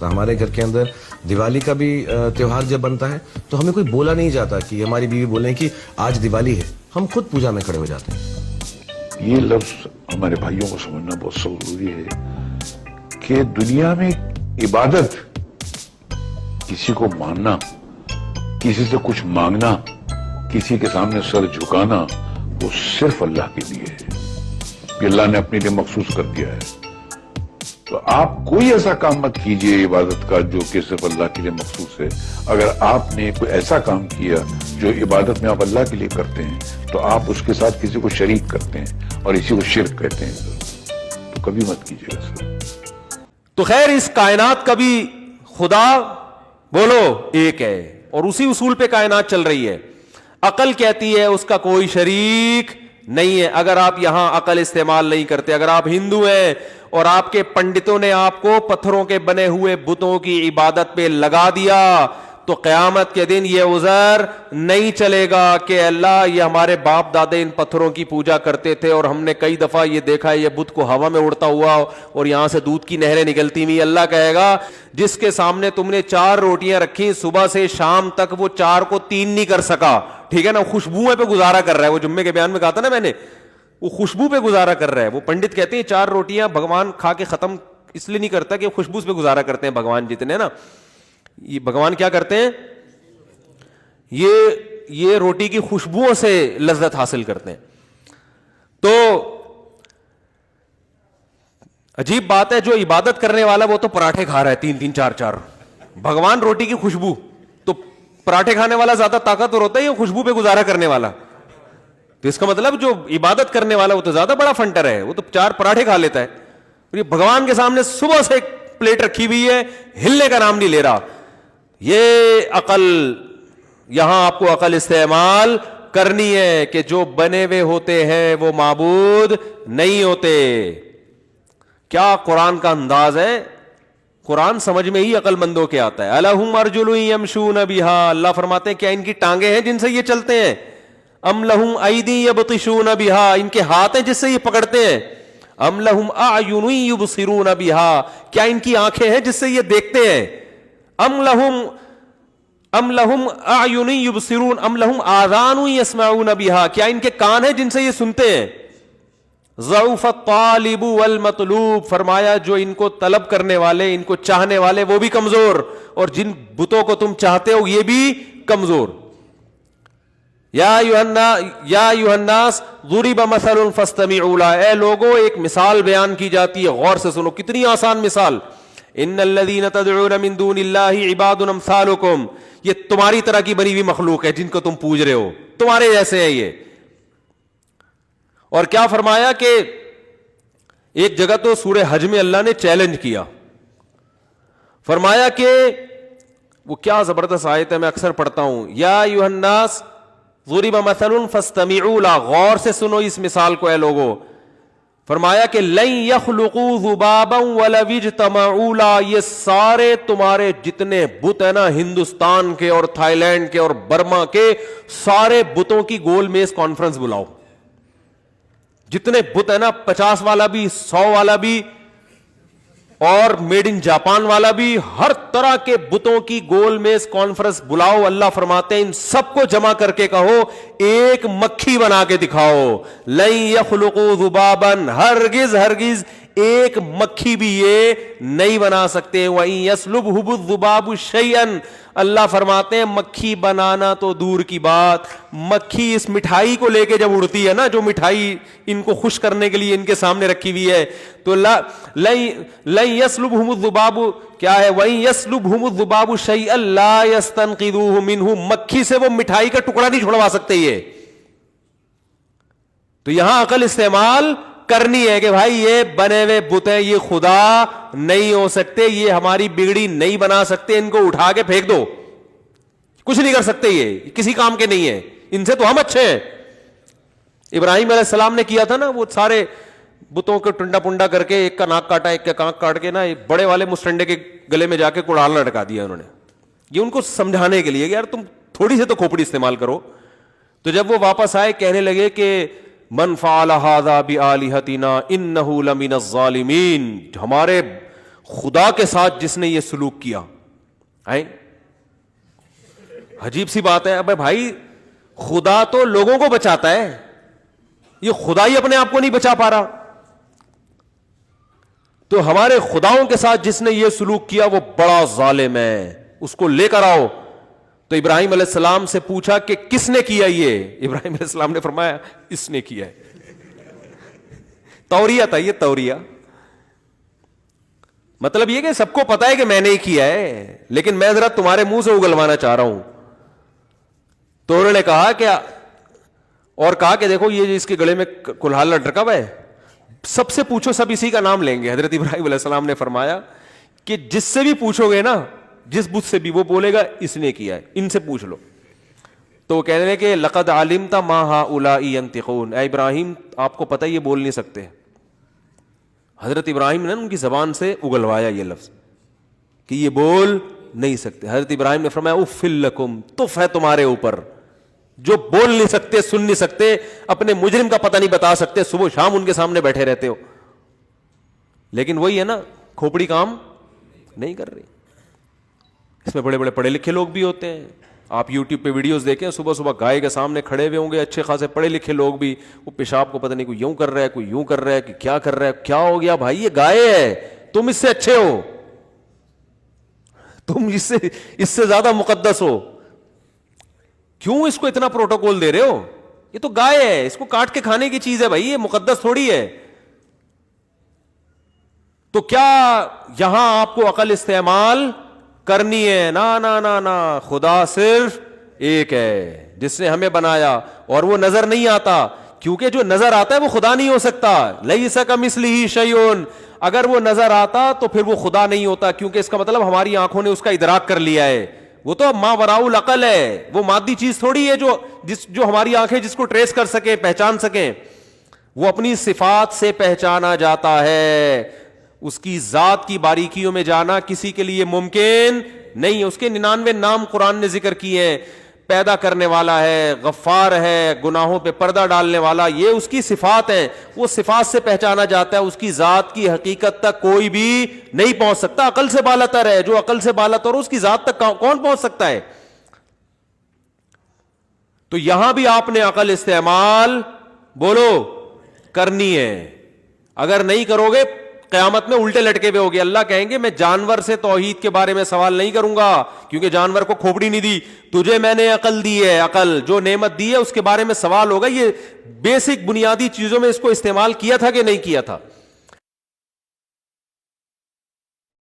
ہمارے گھر کے اندر دیوالی کا بھی تہوار جب بنتا ہے تو ہمیں کوئی بولا نہیں جاتا کہ ہماری بیوی بولیں کہ آج دیوالی ہے، ہم خود پوجا میں کھڑے ہو جاتے ہیں۔ یہ لفظ ہمارے بھائیوں کو سمجھنا بہت ضروری ہے کہ دنیا میں عبادت، کسی کو ماننا، کسی سے کچھ مانگنا، کسی کے سامنے سر جھکانا، وہ صرف اللہ کے لیے ہے، یہ اللہ نے اپنے لیے مخصوص کر دیا ہے۔ تو آپ کوئی ایسا کام مت کیجئے عبادت کا جو کہ صرف اللہ کے لیے مخصوص ہے۔ اگر آپ نے کوئی ایسا کام کیا جو عبادت میں آپ اللہ کے لیے کرتے ہیں تو آپ اس کے ساتھ کسی کو شریک کرتے ہیں اور اسی کو شرک کہتے ہیں، تو کبھی مت کیجئے گا سر۔ تو خیر اس کائنات کا بھی خدا بولو ایک ہے، اور اسی اصول پہ کائنات چل رہی ہے۔ عقل کہتی ہے اس کا کوئی شریک نہیں ہے۔ اگر آپ یہاں عقل استعمال نہیں کرتے، اگر آپ ہندو ہیں اور آپ کے پنڈتوں نے آپ کو پتھروں کے بنے ہوئے بتوں کی عبادت پہ لگا دیا، تو قیامت کے دن یہ عذر نہیں چلے گا کہ اللہ یہ ہمارے باپ دادے ان پتھروں کی پوجا کرتے تھے اور ہم نے کئی دفعہ یہ دیکھا ہے یہ بت کو ہوا میں اڑتا ہوا اور یہاں سے دودھ کی نہریں نکلتی ہوئی۔ اللہ کہے گا جس کے سامنے تم نے 4 روٹیاں رکھی صبح سے شام تک، وہ 4 کو 3 نہیں کر سکا، ٹھیک ہے نا، خوشبو پہ گزارا کر رہا ہے۔ وہ جمعے کے بیان میں کہا تھا نا میں نے، وہ خوشبو پہ گزارا کر رہا ہے۔ وہ پنڈت کہتے ہیں 4 روٹیاں بھگوان کھا کے ختم اس لیے نہیں کرتا کہ خوشبو پہ گزارا کرتے ہیں بھگوان جتنے نا، یہ بھگوان کیا کرتے ہیں، یہ روٹی کی خوشبوؤں سے لذت حاصل کرتے ہیں۔ تو عجیب بات ہے، جو عبادت کرنے والا وہ تو پراٹھے کھا رہا ہے 3-3 4-4، بھگوان روٹی کی خوشبو، تو پراٹھے کھانے والا زیادہ طاقتور ہوتا ہے یا خوشبو پہ گزارا کرنے والا؟ تو اس کا مطلب جو عبادت کرنے والا وہ تو زیادہ بڑا فنٹر ہے، وہ تو 4 پراٹھے کھا لیتا ہے۔ یہ بھگوان کے سامنے صبح سے ایک پلیٹ رکھی ہوئی ہے، ہلنے کا نام نہیں لے رہا۔ یہ عقل، یہاں آپ کو عقل استعمال کرنی ہے کہ جو بنے ہوئے ہوتے ہیں وہ معبود نہیں ہوتے۔ کیا قرآن کا انداز ہے، قرآن سمجھ میں ہی عقل مندوں کے آتا ہے۔ الہم ارجل یمشون بہا، اللہ فرماتے ہیں کیا ان کی ٹانگیں ہیں جن سے یہ چلتے ہیں؟ ام لہم ایدی یبطشون بہا، ان کے ہاتھ ہیں جس سے یہ پکڑتے ہیں؟ ام لہم اعین یبصرون بہا، کیا ان کی آنکھیں ہیں جس سے یہ دیکھتے ہیں؟ ام لہم اعین یبصرون ام لہم آذان یسمعون بہا، کیا ان کے کان ہیں جن سے یہ سنتے ہیں؟ ضعف الطالب والمطلوب، فرمایا جو ان کو طلب کرنے والے، ان کو چاہنے والے وہ بھی کمزور، اور جن بتوں کو تم چاہتے ہو یہ بھی کمزور۔ یا ایھا الناس ضرب مثل فاستمعوا له، اے لوگوں ایک مثال بیان کی جاتی ہے، غور سے سنو، کتنی آسان مثال۔ ان الذین تدعون من دون اللہ عباد امثالکم، یہ تمہاری طرح کی بنی ہوئی مخلوق ہے جن کو تم پوج رہے ہو، تمہارے جیسے ہیں یہ۔ اور کیا فرمایا کہ ایک جگہ تو سورہ حج میں اللہ نے چیلنج کیا، فرمایا کہ وہ کیا زبردست آیت ہے، میں اکثر پڑھتا ہوں، یا ایھا الناس ضرب مثل فاستمعوا له، غور سے سنو اس مثال کو اے لوگوں۔ فرمایا کہ لن یخلقوا ذبابا ولو اجتمعوا له، یہ سارے تمہارے جتنے بت ہیں نا ہندوستان کے اور تھائی لینڈ کے اور برما کے، سارے بتوں کی گول میز کانفرنس بلاؤ، جتنے بت ہیں نا 50 والا بھی، 100 والا بھی، اور میڈ ان جاپان والا بھی، ہر طرح کے بتوں کی گول میز کانفرنس بلاؤ۔ اللہ فرماتے ہیں ان سب کو جمع کر کے کہو ایک مکھی بنا کے دکھاؤ، لن یخلقوا ذبابا، ہرگز ہرگز ایک مکھی بھی یہ نہیں بنا سکتے۔ وَإِن يَسْلُبْهُ الذُّبَابُ شَيْئًا، اللہ فرماتے ہیں مکھی بنانا تو دور کی بات، مکھی اس مٹھائی کو لے کے جب اڑتی ہے نا، جو مٹھائی ان کو خوش کرنے کے لیے ان کے سامنے رکھی ہوئی ہے، تو لَن يَسْلُبْهُمُ الذُّبَابُ کیا ہے، وَإِن يَسْلُبْهُمُ الذُّبَابُ شَيْئًا لَا يَسْتَنقِذُوهُ مِنْهُ، مکھی سے وہ مٹھائی کا ٹکڑا نہیں چھڑوا سکتے یہ۔ تو یہاں عقل استعمال کرنی ہے کہ بھائی یہ بنے ہوئے بت ہیں، یہ خدا نہیں ہو سکتے، یہ ہماری بگڑی نہیں بنا سکتے، ان کو اٹھا کے پھینک دو، کچھ نہیں کر سکتے، یہ کسی کام کے نہیں ہے، ان سے تو ہم اچھے ہیں۔ ابراہیم علیہ السلام نے کیا تھا نا، وہ سارے بتوں کو ٹنڈا پنڈا کر کے ایک کا ناک کاٹا، ایک کا کانک کاٹ کے نا بڑے والے مسٹنڈے کے گلے میں جا کے کڑال لٹکا دیا انہوں نے، یہ ان کو سمجھانے کے لیے کہ یار تم تھوڑی سے تو کھوپڑی استعمال کرو۔ تو جب وہ واپس آئے کہنے لگے کہ من فعل هذا بآلهتنا انه لمن الظالمین، ہمارے خدا کے ساتھ جس نے یہ سلوک کیا. عجیب سی بات ہے. ابے بھائی خدا تو لوگوں کو بچاتا ہے, یہ خدا ہی اپنے آپ کو نہیں بچا پا رہا. تو ہمارے خداؤں کے ساتھ جس نے یہ سلوک کیا وہ بڑا ظالم ہے, اس کو لے کر آؤ. تو ابراہیم علیہ السلام سے پوچھا کہ کس نے کیا یہ؟ ابراہیم علیہ السلام نے فرمایا اس نے کیا ہے. توریہ تھا یہ, توریہ. مطلب یہ کہ سب کو پتا ہے کہ میں نے ہی کیا ہے, لیکن میں ذرا تمہارے منہ سے اگلوانا چاہ رہا ہوں. تو انہوں نے کہا کہ اور کہا کہ دیکھو یہ اس کے گلے میں کلہاڑ لٹکا ہوا ہے, سب سے پوچھو سب اسی کا نام لیں گے. حضرت ابراہیم علیہ السلام نے فرمایا کہ جس سے بھی پوچھو گے نا, جس بت سے بھی, وہ بولے گا اس نے کیا ہے, ان سے پوچھ لو. تو وہ کہنے لگے کہ لقد علمت ما هؤلاء ينطقون, اے ابراہیم آپ کو پتہ یہ بول نہیں سکتے. حضرت ابراہیم نے ان کی زبان سے اگلوایا یہ لفظ کہ یہ بول نہیں سکتے. حضرت ابراہیم نے فرمایا اف لکم, تف ہے تمہارے اوپر, جو بول نہیں سکتے, سن نہیں سکتے, اپنے مجرم کا پتہ نہیں بتا سکتے, صبح شام ان کے سامنے بیٹھے رہتے ہو. لیکن وہی ہے نا, کھوپڑی کام نہیں کر رہی. اس میں بڑے بڑے پڑھے لکھے لوگ بھی ہوتے ہیں. آپ یوٹیوب پہ ویڈیوز دیکھیں, صبح صبح گائے کے سامنے کھڑے ہوئے ہوں گے اچھے خاصے پڑھے لکھے لوگ بھی, وہ پیشاب کو پتہ نہیں کوئی یوں کر رہا ہے, کوئی یوں کر رہا ہے, کہ کیا کر رہا ہے, کیا ہو گیا بھائی, یہ گائے ہے, تم اس سے اچھے ہو, تم اس سے زیادہ مقدس ہو, کیوں اس کو اتنا پروٹوکول دے رہے ہو؟ یہ تو گائے ہے, اس کو کاٹ کے کھانے کی چیز ہے بھائی, یہ مقدس تھوڑی ہے. تو کیا یہاں آپ کو عقل استعمال کرنی ہے؟ نا نا نا نا, خدا صرف ایک ہے جس نے ہمیں بنایا, اور وہ نظر نہیں آتا, کیونکہ جو نظر آتا ہے وہ خدا نہیں ہو سکتا. لیس کمثلہ شیء, اگر وہ نظر آتا تو پھر وہ خدا نہیں ہوتا, کیونکہ اس کا مطلب ہماری آنکھوں نے اس کا ادراک کر لیا ہے. وہ تو ما وراء العقل ہے, وہ مادی چیز تھوڑی ہے جو ہماری آنکھیں جس کو ٹریس کر سکیں, پہچان سکیں. وہ اپنی صفات سے پہچانا جاتا ہے, اس کی ذات کی باریکیوں میں جانا کسی کے لیے ممکن نہیں. اس کے 99 نام قرآن نے ذکر کیے ہیں. پیدا کرنے والا ہے, غفار ہے, گناہوں پہ پردہ ڈالنے والا, یہ اس کی صفات ہیں. وہ صفات سے پہچانا جاتا ہے, اس کی ذات کی حقیقت تک کوئی بھی نہیں پہنچ سکتا. عقل سے بالاتر ہے, جو عقل سے بالاتر اس کی ذات تک کون پہنچ سکتا ہے؟ تو یہاں بھی آپ نے عقل استعمال بولو کرنی ہے. اگر نہیں کرو گے قیامت میں الٹے لٹکے ہوئے ہوگے. اللہ کہیں گے میں جانور سے توحید کے بارے میں سوال نہیں کروں گا, کیونکہ جانور کو کھوپڑی نہیں دی, تجھے میں نے عقل دی ہے, عقل جو نعمت دی ہے اس کے بارے میں سوال ہوگا. یہ بیسک بنیادی چیزوں میں اس کو استعمال کیا تھا کہ نہیں کیا تھا؟